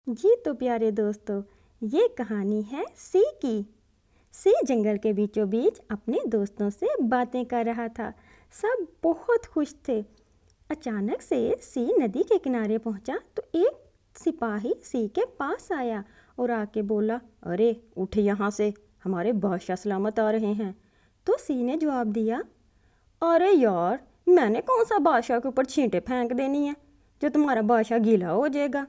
جی تو پیارے دوستو، یہ کہانی ہے سی کی۔ سی جنگل کے بیچوں بیچ اپنے دوستوں سے باتیں کر رہا تھا۔ سب بہت خوش تھے۔ اچانک سے سی ندی کے کنارے پہنچا تو ایک سپاہی سی کے پاس آیا اور آ کے بولا، ارے اٹھ یہاں سے، ہمارے بادشاہ سلامت آ رہے ہیں۔ تو سی نے جواب دیا، ارے یار، میں نے کون سا بادشاہ کے اوپر چھینٹے پھینک دینی ہے جو تمہارا بادشاہ گیلا ہو جائے گا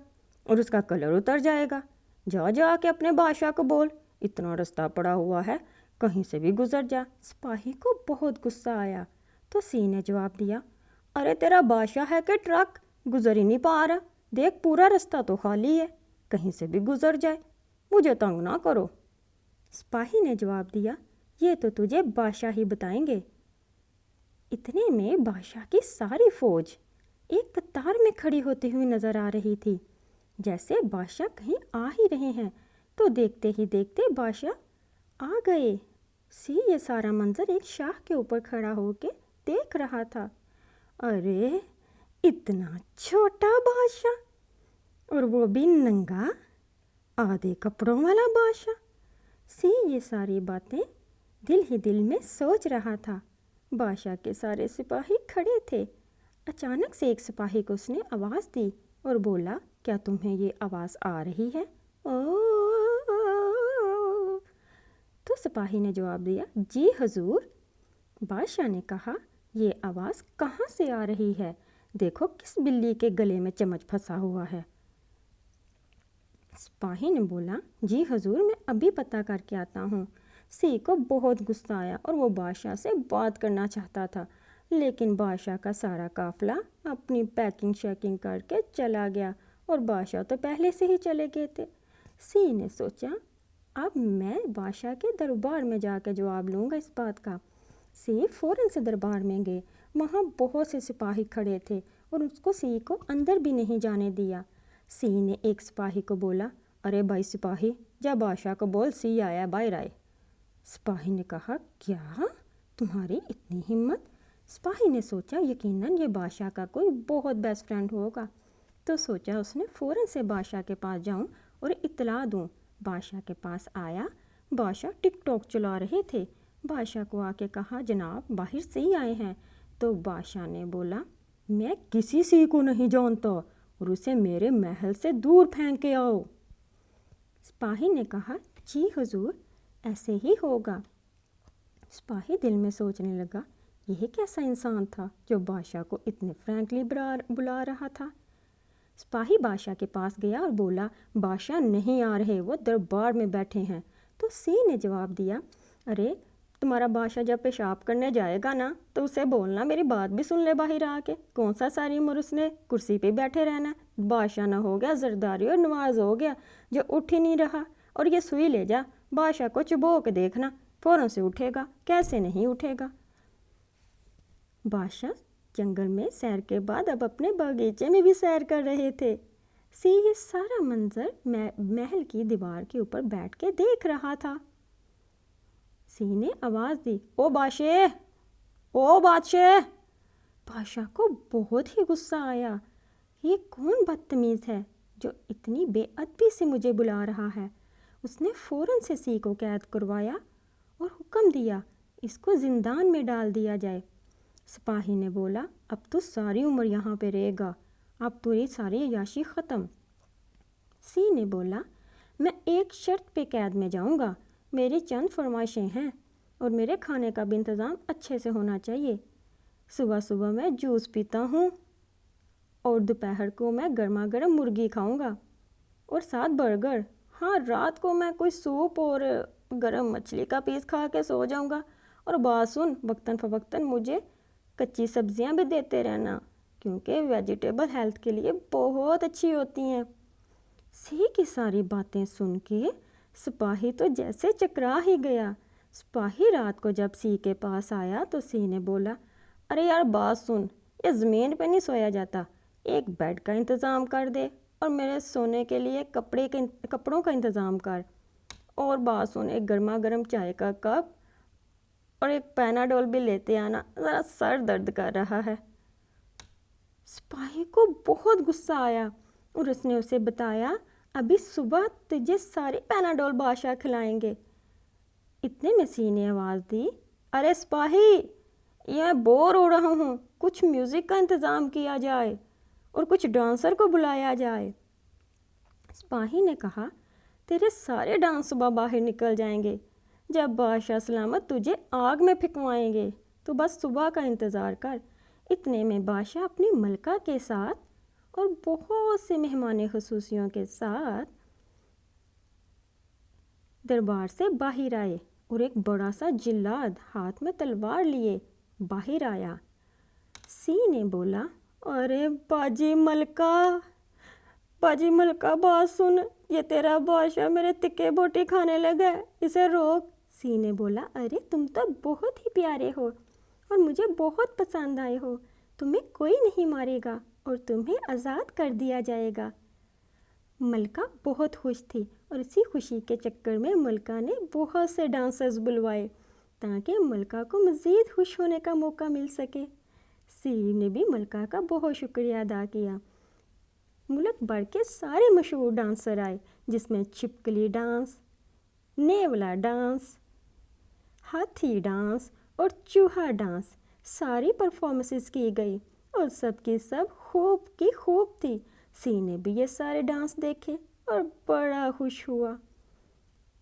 اور اس کا کلر اتر جائے گا۔ جا کے اپنے بادشاہ کو بول، اتنا رستہ پڑا ہوا ہے، کہیں سے بھی گزر جا۔ سپاہی کو بہت غصہ آیا تو سی نے جواب دیا، ارے تیرا بادشاہ ہے کہ ٹرک، گزر ہی نہیں پا رہا، دیکھ پورا رستہ تو خالی ہے، کہیں سے بھی گزر جائے، مجھے تنگ نہ کرو۔ سپاہی نے جواب دیا، یہ تو تجھے بادشاہ ہی بتائیں گے۔ اتنے میں بادشاہ کی ساری فوج ایک قطار میں کھڑی ہوتی ہوئی نظر آ رہی تھی۔ جیسے بادشاہ کہیں آ ہی رہے ہیں تو دیکھتے ہی دیکھتے بادشاہ آ گئے۔ سی یہ سارا منظر ایک شاخ کے اوپر کھڑا ہو کے دیکھ رہا تھا۔ ارے اتنا چھوٹا بادشاہ، اور وہ بھی ننگا، آدھے کپڑوں والا بادشاہ۔ سی یہ ساری باتیں دل ہی دل میں سوچ رہا تھا۔ بادشاہ کے سارے سپاہی کھڑے تھے۔ اچانک سے ایک سپاہی کو اس نے آواز دی اور بولا، کیا تمہیں یہ آواز آ رہی ہے؟ تو سپاہی نے جواب دیا، جی حضور۔ بادشاہ نے کہا، یہ آواز کہاں سے آ رہی ہے؟ دیکھو کس بلی کے گلے میں چمچ پھنسا ہوا ہے۔ سپاہی نے بولا، جی حضور، میں ابھی پتہ کر کے آتا ہوں۔ سی کو بہت غصہ آیا اور وہ بادشاہ سے بات کرنا چاہتا تھا، لیکن بادشاہ کا سارا قافلہ اپنی پیکنگ شیکنگ کر کے چلا گیا اور بادشاہ تو پہلے سے ہی چلے گئے تھے۔ سی نے سوچا، اب میں بادشاہ کے دربار میں جا کے جواب لوں گا اس بات کا۔ سی فوراً سے دربار میں گئے۔ وہاں بہت سے سپاہی کھڑے تھے اور اس کو سی کو اندر بھی نہیں جانے دیا۔ سی نے ایک سپاہی کو بولا، ارے بھائی سپاہی، جا بادشاہ کو بول سی آیا، باہر آئے۔ سپاہی نے کہا، کیا تمہاری اتنی ہمت؟ سپاہی نے سوچا یقیناً یہ بادشاہ کا کوئی بہت بیسٹ فرینڈ ہوگا، تو سوچا اس نے فوراً سے بادشاہ کے پاس جاؤں اور اطلاع دوں۔ بادشاہ کے پاس آیا۔ بادشاہ ٹک ٹاک چلا رہے تھے۔ بادشاہ کو آ کے کہا، جناب باہر سی آئے ہیں۔ تو بادشاہ نے بولا، میں کسی سی کو نہیں جانتا اور اسے میرے محل سے دور پھینک کے آؤ۔ سپاہی نے کہا، جی حضور، ایسے ہی ہوگا۔ سپاہی دل میں سوچنے لگا، یہ کیسا انسان تھا جو بادشاہ کو اتنے فرینکلی بلا رہا تھا۔ سپاہی بادشاہ کے پاس گیا اور بولا، بادشاہ نہیں آ رہے، وہ دربار میں بیٹھے ہیں۔ تو سی نے جواب دیا، ارے تمہارا بادشاہ جب پیشاب کرنے جائے گا نا تو اسے بولنا میری بات بھی سن لے باہر آ کے، کون سا ساری عمر اس نے کرسی پہ بیٹھے رہنا ہے۔ بادشاہ نہ ہو گیا زرداری اور نواز ہو گیا جو اٹھ ہی نہیں رہا، اور یہ سوئی لے جا، بادشاہ کو چبو کے دیکھنا، فوراً سے اٹھے گا، کیسے نہیں اٹھے گا۔ بادشاہ جنگل میں سیر کے بعد اب اپنے باغیچے میں بھی سیر کر رہے تھے۔ سی یہ سارا منظر محل کی دیوار کے اوپر بیٹھ کے دیکھ رہا تھا۔ سی نے آواز دی، او بادشاہ، او بادشاہ۔ بادشاہ کو بہت ہی غصہ آیا، یہ کون بدتمیز ہے جو اتنی بے ادبی سے مجھے بلا رہا ہے۔ اس نے فوراً سے سی کو قید کروایا اور حکم دیا، اس کو زندان میں ڈال دیا جائے۔ سپاہی نے بولا، اب تو ساری عمر یہاں پہ رہے گا، اب تو یہ ساری عیاشی ختم۔ سی نے بولا، میں ایک شرط پہ قید میں جاؤں گا، میری چند فرمائشیں ہیں اور میرے کھانے کا بھی انتظام اچھے سے ہونا چاہیے۔ صبح صبح میں جوس پیتا ہوں اور دوپہر کو میں گرما گرم مرغی کھاؤں گا اور ساتھ برگر۔ ہاں، رات کو میں کوئی سوپ اور گرم مچھلی کا پیس کھا کے سو جاؤں گا، اور بات سن، وقتاً فوقتاً مجھے کچی سبزیاں بھی دیتے رہنا کیونکہ ویجیٹیبل ہیلتھ کے لیے بہت اچھی ہوتی ہیں۔ سی کی ساری باتیں سن کے سپاہی تو جیسے چکرا ہی گیا۔ سپاہی رات کو جب سی کے پاس آیا تو سی نے بولا، ارے یار بات سن، یہ زمین پہ نہیں سویا جاتا، ایک بیڈ کا انتظام کر دے اور میرے سونے کے لیے کپڑوں کا انتظام کر، اور بات سن، ایک گرما گرم چائے کا کپ اور ایک پیناڈول بھی لیتے آنا، ذرا سر درد کر رہا ہے۔ سپاہی کو بہت غصہ آیا اور اس نے اسے بتایا، ابھی صبح تجھے سارے پیناڈول بادشاہ کھلائیں گے۔ اتنے میں سی نے آواز دی، ارے سپاہی، یہ میں بور ہو رہا ہوں، کچھ میوزک کا انتظام کیا جائے اور کچھ ڈانسر کو بلایا جائے۔ سپاہی نے کہا، تیرے سارے ڈانس صبح باہر نکل جائیں گے، جب بادشاہ سلامت تجھے آگ میں پھینکوائیں گے، تو بس صبح کا انتظار کر۔ اتنے میں بادشاہ اپنی ملکہ کے ساتھ اور بہت سے مہمان خصوصیوں کے ساتھ دربار سے باہر آئے اور ایک بڑا سا جلاد ہاتھ میں تلوار لیے باہر آیا۔ سی نے بولا، ارے باجی ملکہ بات سن، یہ تیرا بادشاہ میرے تکے بوٹی کھانے لگا ہے، اسے روک۔ سی نے بولا، ارے تم تو بہت ہی پیارے ہو اور مجھے بہت پسند آئے ہو، تمہیں کوئی نہیں مارے گا اور تمہیں آزاد کر دیا جائے گا۔ ملکہ بہت خوش تھی اور اسی خوشی کے چکر میں ملکہ نے بہت سے ڈانسرز بلوائے تاکہ ملکہ کو مزید خوش ہونے کا موقع مل سکے۔ سی نے بھی ملکہ کا بہت شکریہ ادا کیا۔ ملک بھر کے سارے مشہور ڈانسر آئے، جس میں چھپکلی ڈانس، نیولا ڈانس، ہاتھی ڈانس اور چوہا ڈانس، ساری پرفارمنسز کی گئی اور سب کی سب خوب کی خوب تھی۔ سی نے بھی یہ سارے ڈانس دیکھے اور بڑا خوش ہوا۔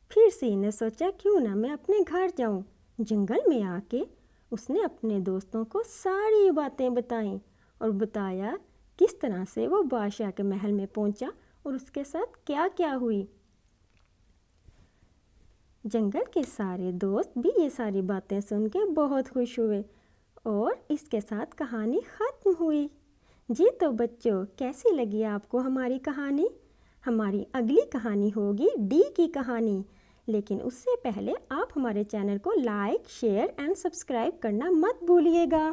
پھر سی نے سوچا، کیوں نہ میں اپنے گھر جاؤں۔ جنگل میں آ کے اس نے اپنے دوستوں کو ساری باتیں بتائیں اور بتایا کس طرح سے وہ بادشاہ کے محل میں پہنچا اور اس کے ساتھ کیا کیا ہوئی۔ جنگل کے سارے دوست بھی یہ ساری باتیں سن کے بہت خوش ہوئے اور اس کے ساتھ کہانی ختم ہوئی۔ جی تو بچوں، کیسی لگی آپ کو ہماری کہانی؟ ہماری اگلی کہانی ہوگی ڈی کی کہانی، لیکن اس سے پہلے آپ ہمارے چینل کو لائک، شیئر اینڈ سبسکرائب کرنا مت بھولیے گا۔